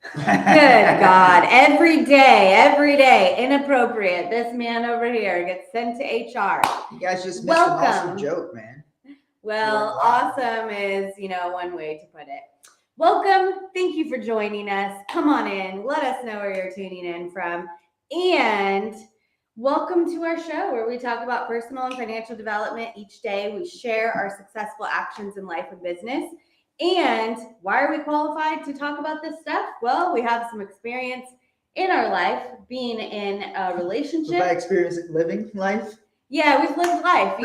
Good God. Every day, inappropriate. This man over here gets sent to HR. You guys just missed an awesome Welcome. joke, man. Well, Wow. awesome is, one way to put it. Welcome. Thank you for joining us. Come on in. Let us know where you're tuning in from. And welcome to our show where we talk about personal and financial development each day. We share our successful actions in life and business. And why are we qualified to talk about this stuff? Well, we have some experience in our life being in a relationship. By experience living life. Yeah, we've lived life,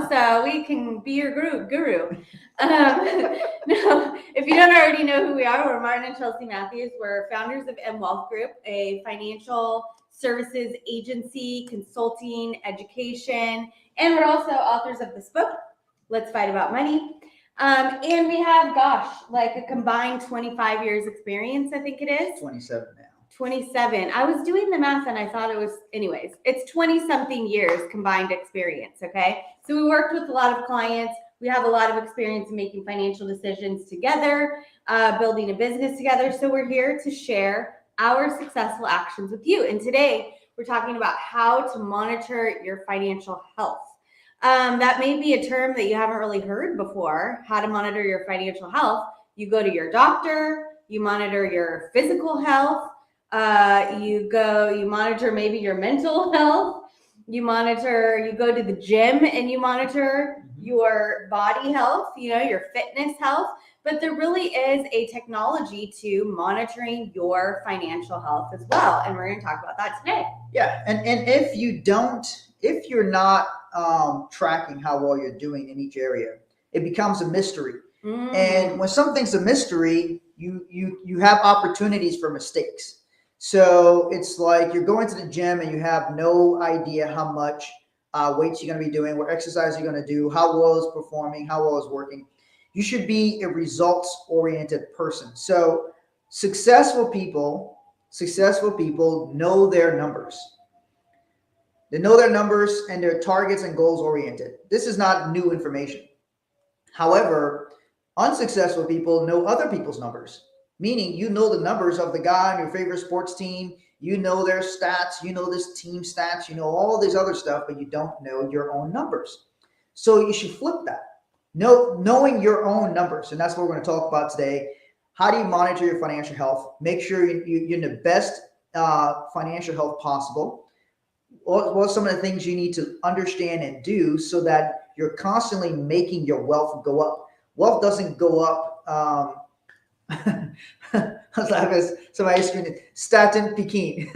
so we can be your guru. No, if you don't already know who we are, we're Martin and Chelsea Matthews. We're founders of M Wealth Group, a financial services agency, consulting, education, and we're also authors of this book, Let's Fight About Money. And we have, like a combined 25 years experience, I think it is. 27 now. 27. I was doing the math and I thought it was, anyways, it's 20 something years combined experience. Okay. So we worked with a lot of clients. We have a lot of experience in making financial decisions together, building a business together. So we're here to share our successful actions with you. And today we're talking about how to monitor your financial health. That may be a term that you haven't really heard before, how to monitor your financial health. You go to your doctor, you monitor your physical health. You monitor maybe your mental health, you go to the gym and you monitor your body health, your fitness health, but there really is a technology to monitoring your financial health as well. And we're going to talk about that today. Yeah. And if you're not tracking how well you're doing in each area, it becomes a mystery. And when something's a mystery, you have opportunities for mistakes. So it's like you're going to the gym and you have no idea how much weights you're going to be doing, what exercise you're going to do, how well it's performing, how well it's working. You should be a results-oriented person. So successful people know their numbers. They know their numbers and their targets and goals oriented. This is not new information. However, unsuccessful people know other people's numbers. Meaning you know the numbers of the guy on your favorite sports team, you know their stats, you know this team stats, you know all this other stuff, but you don't know your own numbers. So you should flip that. Knowing your own numbers, and that's what we're going to talk about today. How do you monitor your financial health? Make sure you're in the best financial health possible. What are some of the things you need to understand and do so that you're constantly making your wealth go up? Wealth doesn't go up. I was laughing at somebody screaming, statin Pekin.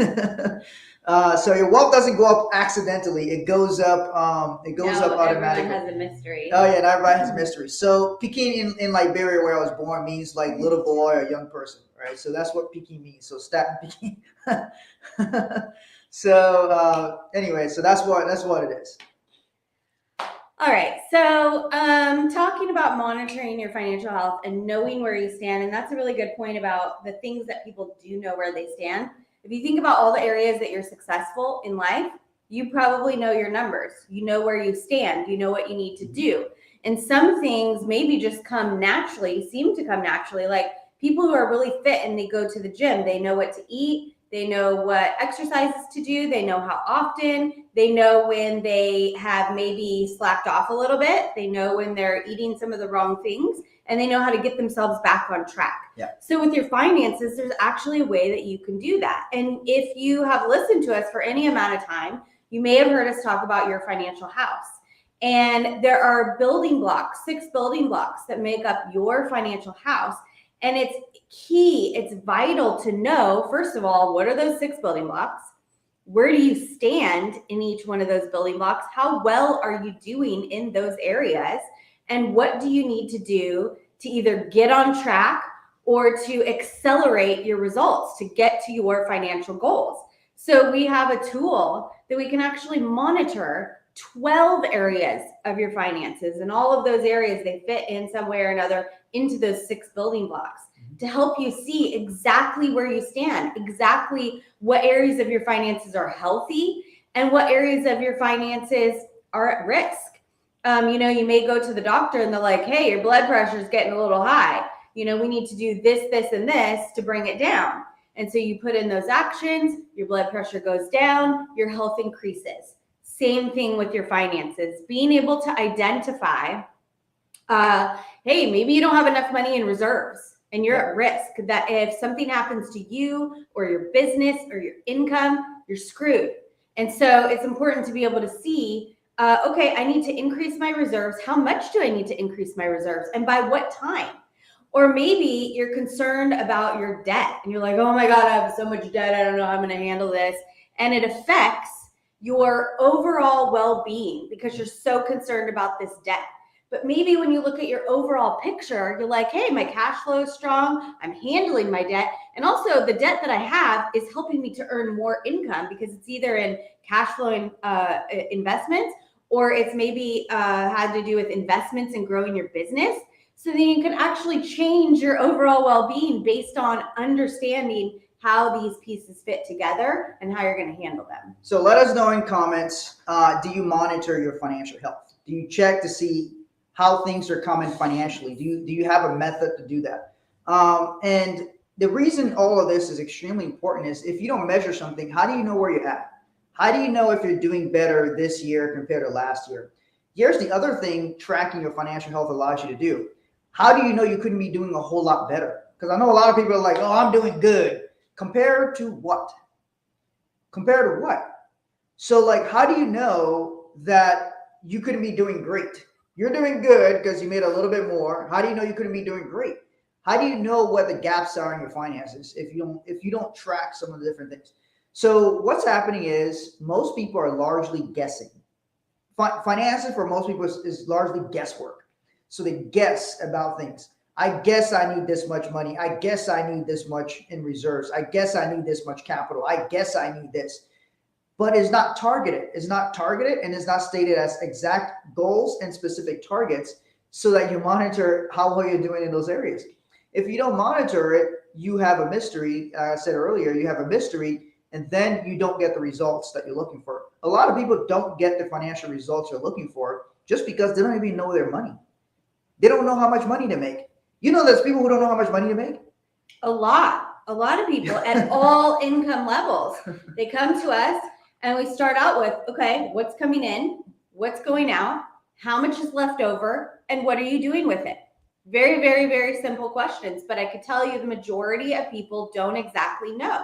So your wealth doesn't go up accidentally. It goes up. It goes up automatically. Everyone has a mystery. Oh yeah, and everybody has a mystery. So Pekin in Liberia, where I was born, means like little boy or young person, right? So that's what Pekin means. So statin Pekin. So anyway, so that's what it is. All right. So talking about monitoring your financial health and knowing where you stand, and that's a really good point about the things that people do know where they stand. If you think about all the areas that you're successful in life, you probably know your numbers. You know where you stand. You know what you need to do. And some things maybe just seem to come naturally. Like people who are really fit and they go to the gym, they know what to eat. They know what exercises to do. They know how often. They know when they have maybe slacked off a little bit. They know when they're eating some of the wrong things, and they know how to get themselves back on track. Yeah. So with your finances, there's actually a way that you can do that. And if you have listened to us for any amount of time, you may have heard us talk about your financial house. And there are 6 building blocks that make up your financial house. And it's key, it's vital to know, first of all, what are those 6 building blocks? Where do you stand in each one of those building blocks? How well are you doing in those areas? And what do you need to do to either get on track or to accelerate your results to get to your financial goals? So we have a tool that we can actually monitor 12 areas of your finances, and all of those areas, they fit in some way or another into those 6 building blocks to help you see exactly where you stand, exactly what areas of your finances are healthy and what areas of your finances are at risk. You may go to the doctor and they're like, hey, your blood pressure is getting a little high. We need to do this, this, and this to bring it down. And so you put in those actions, your blood pressure goes down, your health increases. Same thing with your finances. Being able to identify, hey, maybe you don't have enough money in reserves and you're at risk that if something happens to you or your business or your income, you're screwed. And so it's important to be able to see, okay, I need to increase my reserves. How much do I need to increase my reserves? And by what time? Or maybe you're concerned about your debt and you're like, oh my God, I have so much debt. I don't know how I'm going to handle this. And it affects your overall well-being because you're so concerned about this debt. But maybe when you look at your overall picture, you're like, hey, my cash flow is strong. I'm handling my debt. And also the debt that I have is helping me to earn more income because it's either in cash flow investments or it's maybe had to do with investments and growing your business. So then you can actually change your overall well-being based on understanding how these pieces fit together and how you're going to handle them. So let us know in comments, do you monitor your financial health? Do you check to see how things are coming financially? Do you have a method to do that? And the reason all of this is extremely important is if you don't measure something, how do you know where you're at? How do you know if you're doing better this year compared to last year? Here's the other thing tracking your financial health allows you to do. How do you know you couldn't be doing a whole lot better? Because I know a lot of people are like, oh, I'm doing good. Compared to what? Compared to what? So like, how do you know that you couldn't be doing great? You're doing good because you made a little bit more. How do you know you couldn't be doing great? How do you know what the gaps are in your finances if you don't track some of the different things? So what's happening is most people are largely guessing. Finances for most people is largely guesswork. So they guess about things. I guess I need this much money. I guess I need this much in reserves. I guess I need this much capital. I guess I need this. But it's not targeted. It's not targeted and it's not stated as exact goals and specific targets so that you monitor how well you're doing in those areas. If you don't monitor it, you have a mystery. I said earlier, you have a mystery and then you don't get the results that you're looking for. A lot of people don't get the financial results they're looking for just because they don't even know their money. They don't know how much money to make. You know, there's people who don't know how much money to make. A lot of people at all income levels. They come to us and we start out with, okay, what's coming in? What's going out? How much is left over? And what are you doing with it? Very, very, very simple questions. But I could tell you the majority of people don't exactly know.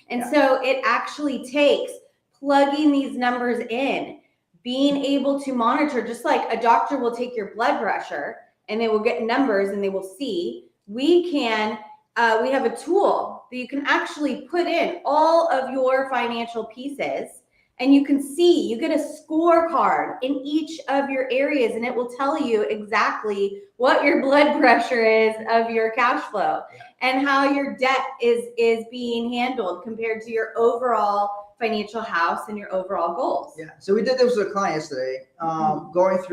And so it actually takes plugging these numbers in, being able to monitor, just like a doctor will take your blood pressure and they will get numbers and they will see. We have a tool that you can actually put in all of your financial pieces and you can see, you get a scorecard in each of your areas and it will tell you exactly what your blood pressure is of your cash flow and how your debt is being handled compared to your overall financial house and your overall goals. Yeah. So we did this with a client yesterday, went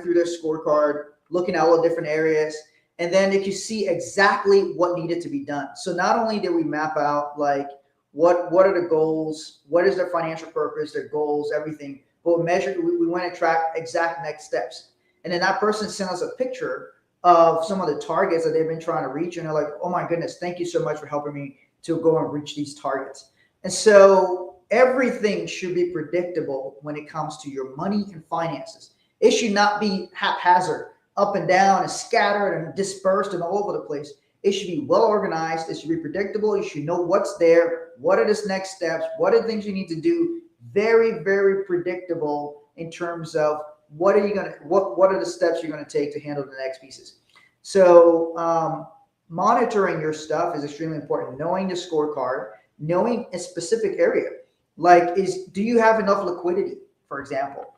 through their scorecard, looking at all the different areas, and then they could see exactly what needed to be done. So not only did we map out like what are the goals, what is their financial purpose, their goals, everything, but we went and tracked exact next steps. And then that person sent us a picture of some of the targets that they've been trying to reach. And they're like, oh my goodness, thank you so much for helping me to go and reach these targets. And so everything should be predictable when it comes to your money and finances. It should not be haphazard, up and down and scattered and dispersed and all over the place. It should be well organized. It should be predictable. You should know what's there. What are the next steps? What are the things you need to do? Very, very predictable in terms of what are the steps you're going to take to handle the next pieces. So monitoring your stuff is extremely important. Knowing the scorecard, knowing a specific area, like do you have enough liquidity, for example?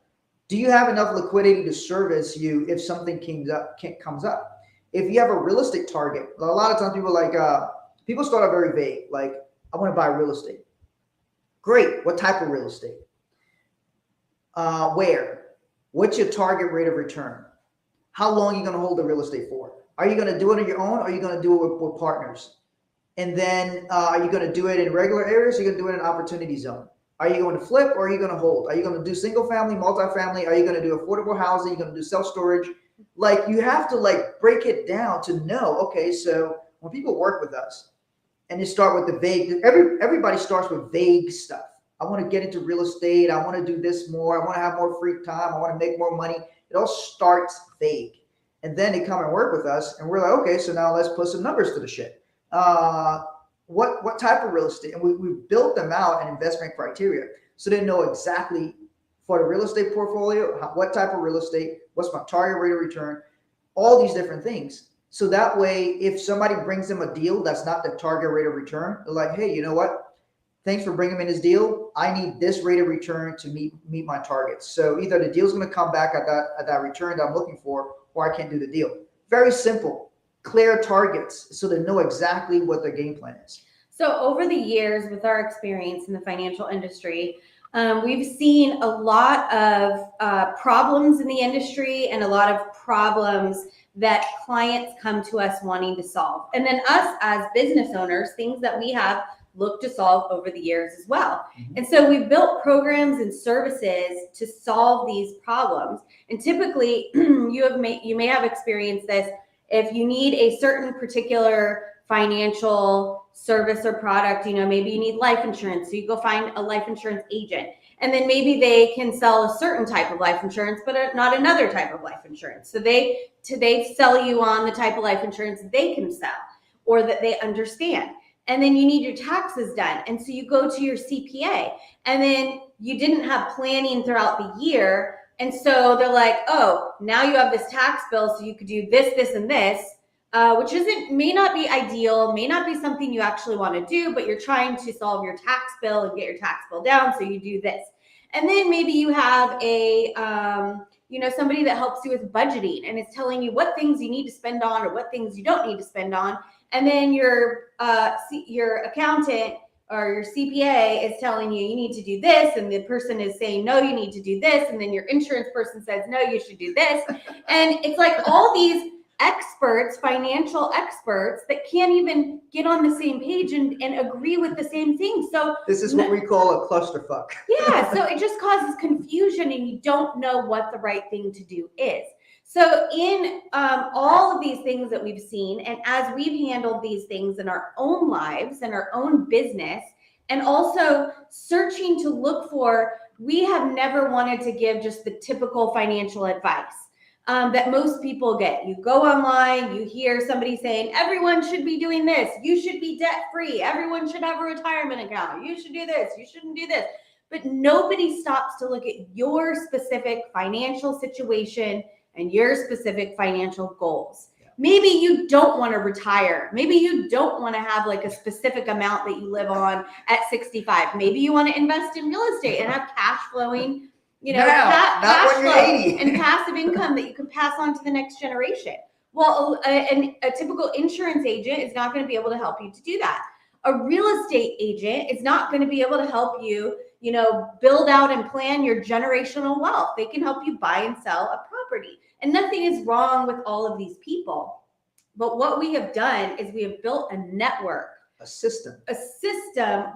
Do you have enough liquidity to service you if something comes up? If you have a realistic target, a lot of times people start out very vague, like I want to buy real estate. Great. What type of real estate? Where? What's your target rate of return? How long are you going to hold the real estate for? Are you going to do it on your own or are you going to do it with partners? And then are you going to do it in regular areas or are you going to do it in an opportunity zone? Are you going to flip or are you going to hold? Are you going to do single family, multifamily? Are you going to do affordable housing? Are you going to do self-storage? Like you have to break it down to know, okay, so when people work with us and they start with the vague. Everybody starts with vague stuff. I want to get into real estate. I want to do this more. I want to have more free time. I want to make more money. It all starts vague. And then they come and work with us, and we're like, okay, so now let's put some numbers to the shit. What type of real estate? And we built them out and investment criteria, so they know exactly for the real estate portfolio, what type of real estate, what's my target rate of return, all these different things. So that way, if somebody brings them a deal that's not the target rate of return, they're like, hey, you know what? Thanks for bringing me this deal. I need this rate of return to meet my targets. So either the deal's going to come back at that return that I'm looking for, or I can't do the deal. Very simple, clear targets, so they know exactly what their game plan is. So over the years, with our experience in the financial industry, we've seen a lot of problems in the industry and a lot of problems that clients come to us wanting to solve. And then us as business owners, things that we have looked to solve over the years as well. Mm-hmm. And so we've built programs and services to solve these problems. And typically you may have experienced this. If you need a certain particular financial service or product, maybe you need life insurance. So you go find a life insurance agent. And then maybe they can sell a certain type of life insurance, but not another type of life insurance. So they sell you on the type of life insurance they can sell or that they understand. And then you need your taxes done. And so you go to your CPA, and then you didn't have planning throughout the year. And so they're like, oh, now you have this tax bill, so you could do this, this, and this, which may not be ideal, may not be something you actually want to do, but you're trying to solve your tax bill and get your tax bill down, so you do this. And then maybe you have a, somebody that helps you with budgeting and is telling you what things you need to spend on or what things you don't need to spend on. And then your accountant or your CPA is telling you need to do this, and the person is saying, no, you need to do this. And then your insurance person says, no, you should do this. And it's like all these experts, financial experts, that can't even get on the same page and agree with the same thing. So this is what we call a clusterfuck. Yeah, so it just causes confusion, and you don't know what the right thing to do is. So in all of these things that we've seen, and as we've handled these things in our own lives and our own business, and also searching to look for, we have never wanted to give just the typical financial advice that most people get. You go online, you hear somebody saying, everyone should be doing this. You should be debt free. Everyone should have a retirement account. You should do this. You shouldn't do this. But nobody stops to look at your specific financial situation and your specific financial goals. Yeah. Maybe you don't want to retire. Maybe you don't want to have like a specific amount that you live on at 65. Maybe you want to invest in real estate and have cash flowing, cash flow and passive income that you can pass on to the next generation. Well, a typical insurance agent is not going to be able to help you to do that. A real estate agent is not going to be able to help you, build out and plan your generational wealth. They can help you buy and sell a property. And nothing is wrong with all of these people. But what we have done is we have built a network, a system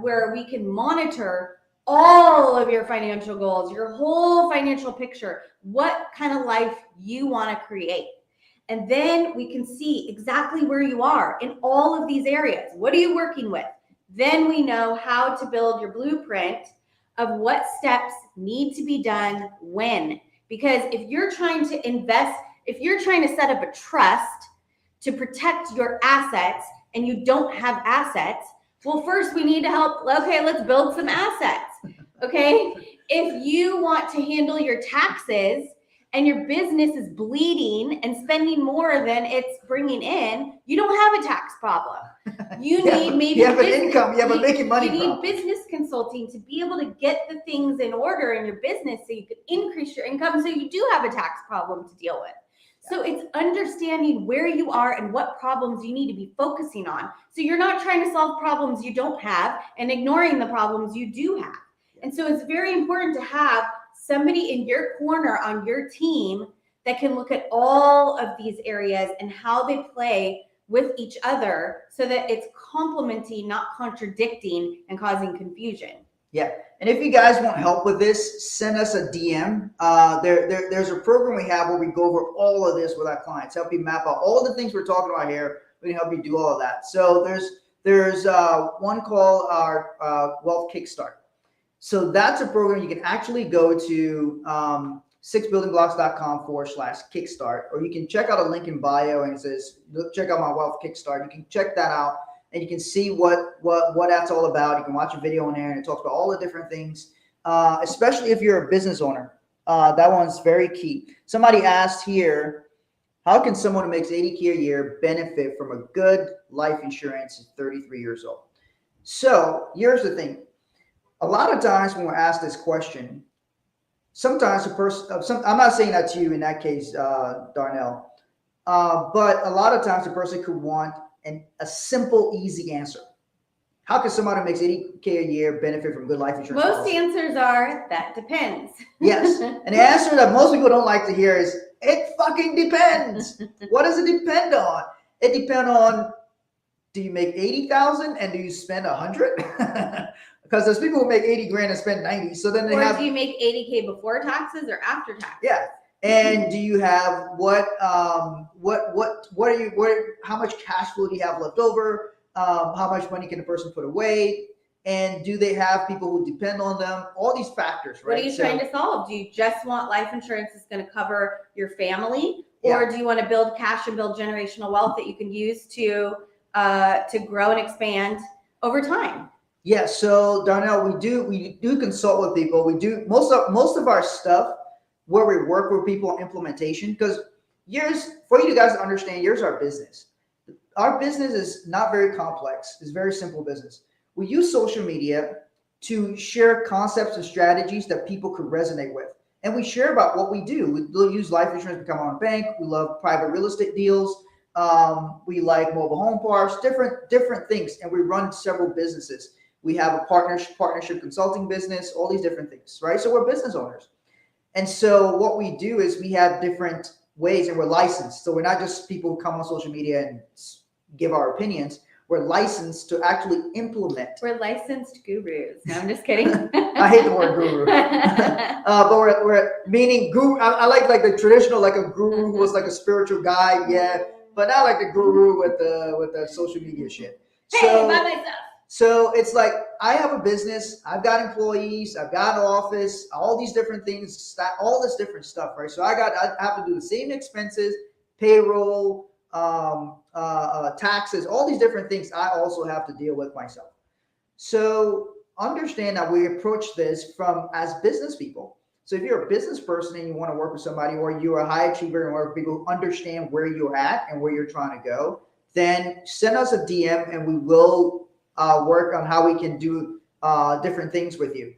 where we can monitor all of your financial goals, your whole financial picture, what kind of life you want to create. And then we can see exactly where you are in all of these areas. What are you working with? Then we know how to build your blueprint of what steps need to be done when. Because if you're trying to invest, if you're trying to set up a trust to protect your assets and you don't have assets, well, first we need to help. Okay, let's build some assets. Okay. If you want to handle your taxes and your business is bleeding and spending more than it's bringing in, you don't have a tax problem. You need maybe you have an income. You have a making money problem. You need business consulting to be able to get the things in order in your business so you can increase your income, so you do have a tax problem to deal with. So it's understanding where you are and what problems you need to be focusing on. So you're not trying to solve problems you don't have and ignoring the problems you do have. And so it's very important to have somebody in your corner on your team that can look at all of these areas and how they play with each other so that it's complementing, not contradicting and causing confusion. Yeah. And if you guys want help with this, send us a DM. There's a program we have where we go over all of this with our clients, help you map out all the things we're talking about here. We can help you do all of that. So There's one called our Wealth Kickstart. So that's a program you can actually go to 6buildingblocks.com/kickstart, or you can check out a link in bio and it says, look, check out my Wealth Kickstart. You can check that out and you can see what that's all about. You can watch a video on there and it talks about all the different things, especially if you're a business owner. That one's very key. Somebody asked here, how can someone who makes $80K a year benefit from a good life insurance at 33 years old? So here's the thing. A lot of times when we're asked this question, sometimes a person, I'm not saying that to you in that case, Darnell, but a lot of times a person could want a simple, easy answer. How can somebody who makes $80K a year benefit from good life insurance? Most policy? answers are, that depends. Yes. And the answer that most people don't like to hear is, it fucking depends. What does it depend on? It depends on, do you make 80,000 and do you spend 100? Because there's people who make 80 grand and spend 90. So then they Or do you make 80K before taxes or after taxes? Yeah. And do you have how much cash flow do you have left over? How much money can a person put away? And do they have people who depend on them? All these factors, right? What are you trying to solve? Do you just want life insurance that's going to cover your family? Yeah. Or do you want to build cash and build generational wealth that you can use to grow and expand over time? Yeah, so Darnell, we do consult with people. We do most of our stuff where we work with people on implementation, because for you guys to understand, here's our business. Our business is not very complex. It's very simple business. We use social media to share concepts and strategies that people could resonate with. And we share about what we do. We use life insurance to become our own bank. We love private real estate deals. We like mobile home parks, different things. And we run several businesses. We have a partnership consulting business, all these different things, right? So we're business owners. And so what we do is we have different ways, and we're licensed. So we're not just people who come on social media and give our opinions. We're licensed to actually implement. We're licensed gurus. No, I'm just kidding. I hate the word guru. But we're meaning guru. I like the traditional, like a guru who was like a spiritual guy, yeah. But not like the guru with the social media shit. Hey, by myself. So it's like, I have a business, I've got employees, I've got an office, all these different things, all this different stuff, right? So I have to do the same expenses, payroll, taxes, all these different things I also have to deal with myself. So understand that we approach this as business people. So if you're a business person and you want to work with somebody, or you're a high achiever and work with people who understand where you're at and where you're trying to go, then send us a DM and we will work on how we can do different things with you.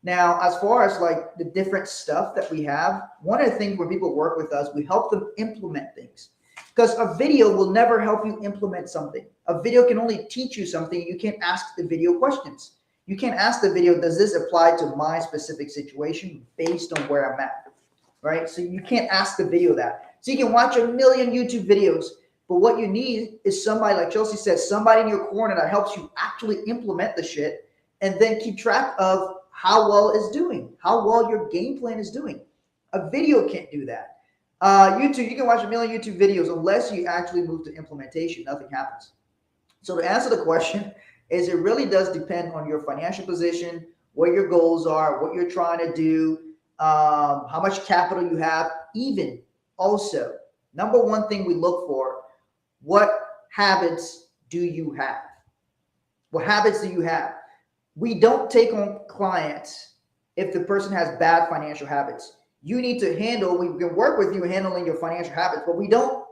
Now, as far as like the different stuff that we have, one of the things when people work with us, we help them implement things. Because a video will never help you implement something. A video can only teach you something. You can't ask the video questions. You can't ask the video, does this apply to my specific situation based on where I'm at, right? So you can't ask the video that. So you can watch a million YouTube videos, but what you need is somebody, like Chelsea said, somebody in your corner that helps you actually implement the shit and then keep track of how well it's doing, how well your game plan is doing. A video can't do that. YouTube, you can watch a million YouTube videos, unless you actually move to implementation, nothing happens. So to answer the question, is it really does depend on your financial position, what your goals are, what you're trying to do, how much capital you have. Even also, number one thing we look for, what habits do you have? What habits do you have? We don't take on clients if the person has bad financial habits. You need to handle, we can work with you handling your financial habits, but we don't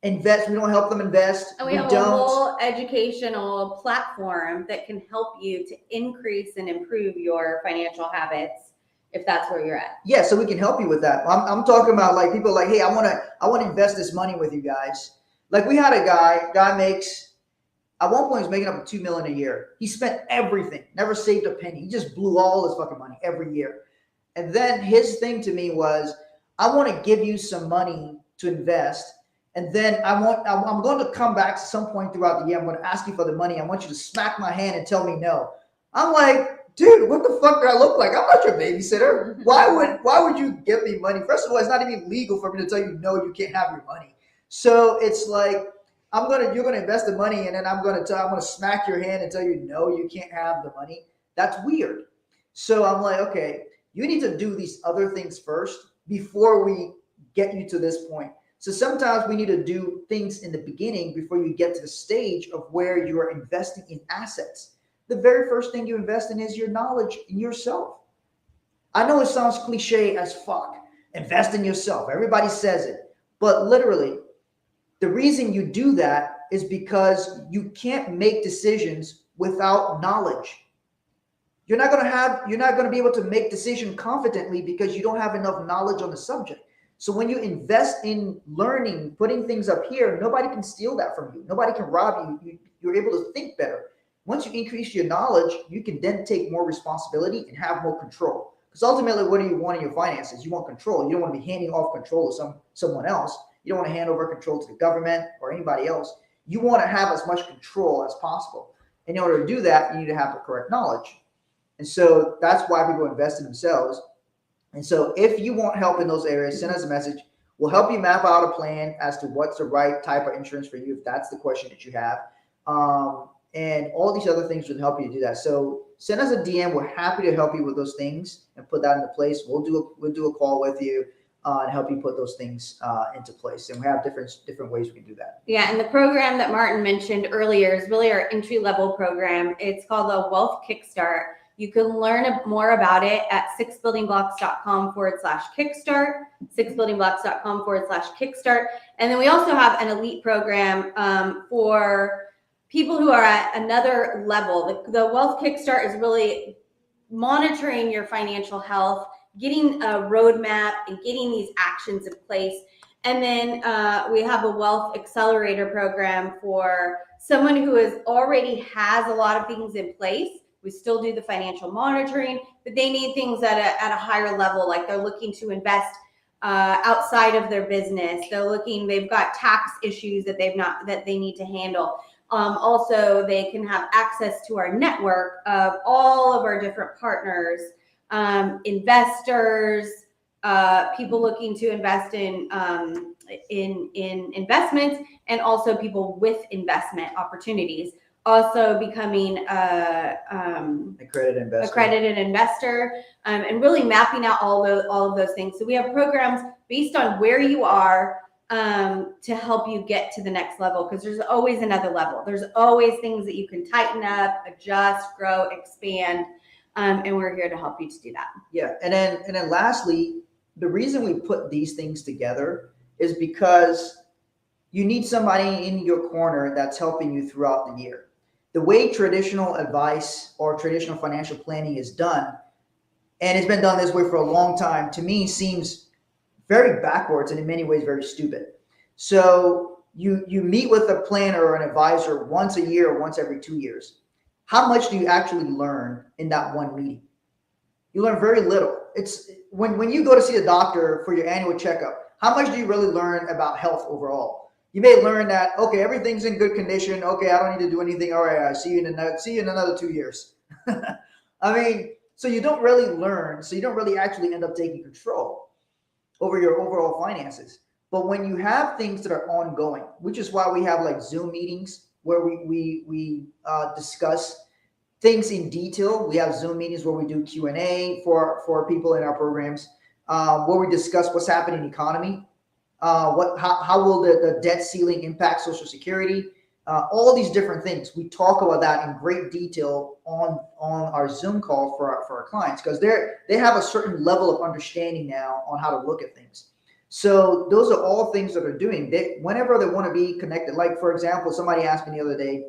invest, we don't help them invest. And we have a whole educational platform that can help you to increase and improve your financial habits if that's where you're at. Yeah, so we can help you with that. I'm talking about like people like, hey, I want to invest this money with you guys. Like we had a guy makes, at one point he was making up $2 million a year. He spent everything, never saved a penny. He just blew all his fucking money every year. And then his thing to me was, I want to give you some money to invest. And then I'm going to come back some point throughout the year. I'm going to ask you for the money. I want you to smack my hand and tell me no. I'm like, dude, what the fuck do I look like? I'm not your babysitter. Why would you give me money? First of all, it's not even legal for me to tell you no, you can't have your money. So it's like, you're gonna invest the money, and then I'm gonna smack your hand and tell you no, you can't have the money. That's weird. So I'm like, okay, you need to do these other things first before we get you to this point. So sometimes we need to do things in the beginning before you get to the stage of where you are investing in assets. The very first thing you invest in is your knowledge in yourself. I know it sounds cliche as fuck. Invest in yourself. Everybody says it. But literally, the reason you do that is because you can't make decisions without knowledge. You're not going to be able to make decisions confidently because you don't have enough knowledge on the subject. So when you invest in learning, putting things up here, nobody can steal that from you. Nobody can rob you. You're able to think better. Once you increase your knowledge, you can then take more responsibility and have more control. Because ultimately, what do you want in your finances? You want control. You don't want to be handing off control to someone else. You don't want to hand over control to the government or anybody else. You want to have as much control as possible. In order to do that, you need to have the correct knowledge. And so that's why people invest in themselves. And so if you want help in those areas, send us a message. We'll help you map out a plan as to what's the right type of insurance for you, if that's the question that you have. And all these other things would help you to do that. So send us a DM. We're happy to help you with those things and put that into place. We'll do a call with you and help you put those things into place. And we have different ways we can do that. Yeah, and the program that Martin mentioned earlier is really our entry-level program. It's called the Wealth Kickstart. You can learn more about it at sixbuildingblocks.com/kickstart, sixbuildingblocks.com/kickstart. And then we also have an elite program for people who are at another level. The Wealth Kickstart is really monitoring your financial health, getting a roadmap and getting these actions in place. And then we have a Wealth Accelerator program for someone who already has a lot of things in place. We still do the financial monitoring, but they need things at a higher level. Like they're looking to invest outside of their business. They've got tax issues that they need to handle. Also, they can have access to our network of all of our different partners, investors, people looking to invest in investments, and also people with investment opportunities. Also becoming accredited investor, and really mapping out all of those things. So we have programs based on where you are to help you get to the next level, because there's always another level. There's always things that you can tighten up, adjust, grow, expand, and we're here to help you to do that. Yeah, and then lastly, the reason we put these things together is because you need somebody in your corner that's helping you throughout the year. The way traditional advice or traditional financial planning is done, and it's been done this way for a long time, to me seems very backwards and in many ways very stupid. So you meet with a planner or an advisor once a year or once every 2 years. How much do you actually learn in that one meeting? You learn very little. It's when you go to see a doctor for your annual checkup, how much do you really learn about health overall? You may learn that, okay, everything's in good condition. Okay, I don't need to do anything. All right, I'll see you in another 2 years. I mean, so you don't really learn. So you don't really actually end up taking control over your overall finances. But when you have things that are ongoing, which is why we have like Zoom meetings where we discuss things in detail. We have Zoom meetings where we do Q&A for people in our programs, where we discuss what's happening in the economy. How will the debt ceiling impact Social Security? All these different things. We talk about that in great detail on our Zoom call for our clients, because they have a certain level of understanding now on how to look at things. So those are all things that they're doing. Whenever they want to be connected, like for example, somebody asked me the other day,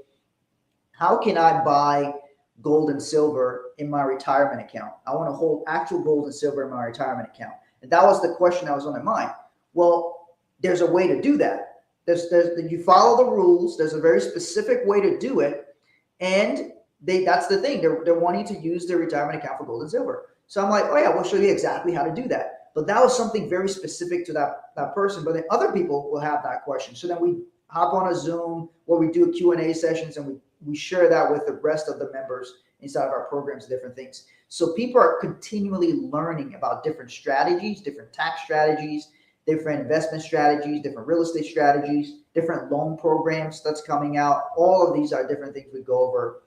how can I buy gold and silver in my retirement account? I want to hold actual gold and silver in my retirement account. And that was the question that was on my mind. Well, there's a way to do that. You follow the rules. There's a very specific way to do it. And that's the thing. They're wanting to use their retirement account for gold and silver. So I'm like, oh yeah, we'll show you exactly how to do that. But that was something very specific to that person. But then other people will have that question. So then we hop on a Zoom where we do Q&A sessions, and we share that with the rest of the members inside of our programs, different things. So people are continually learning about different strategies, different tax strategies, different investment strategies, different real estate strategies, different loan programs that's coming out. All of these are different things we go over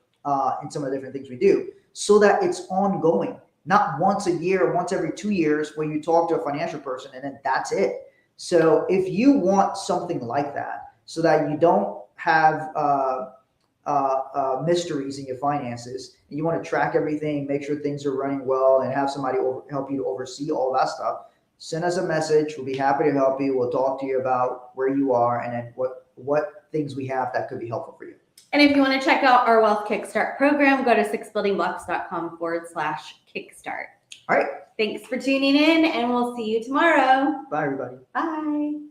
in some of the different things we do, so that it's ongoing, not once a year or once every 2 years where you talk to a financial person and then that's it. So if you want something like that, so that you don't have mysteries in your finances, and you want to track everything, make sure things are running well, and have somebody help you to oversee all that stuff, send us a message. We'll be happy to help you. We'll talk to you about where you are and then what things we have that could be helpful for you. And if you want to check out our Wealth Kickstart program, go to sixbuildingblocks.com/kickstart. All right. Thanks for tuning in, and we'll see you tomorrow. Bye, everybody. Bye.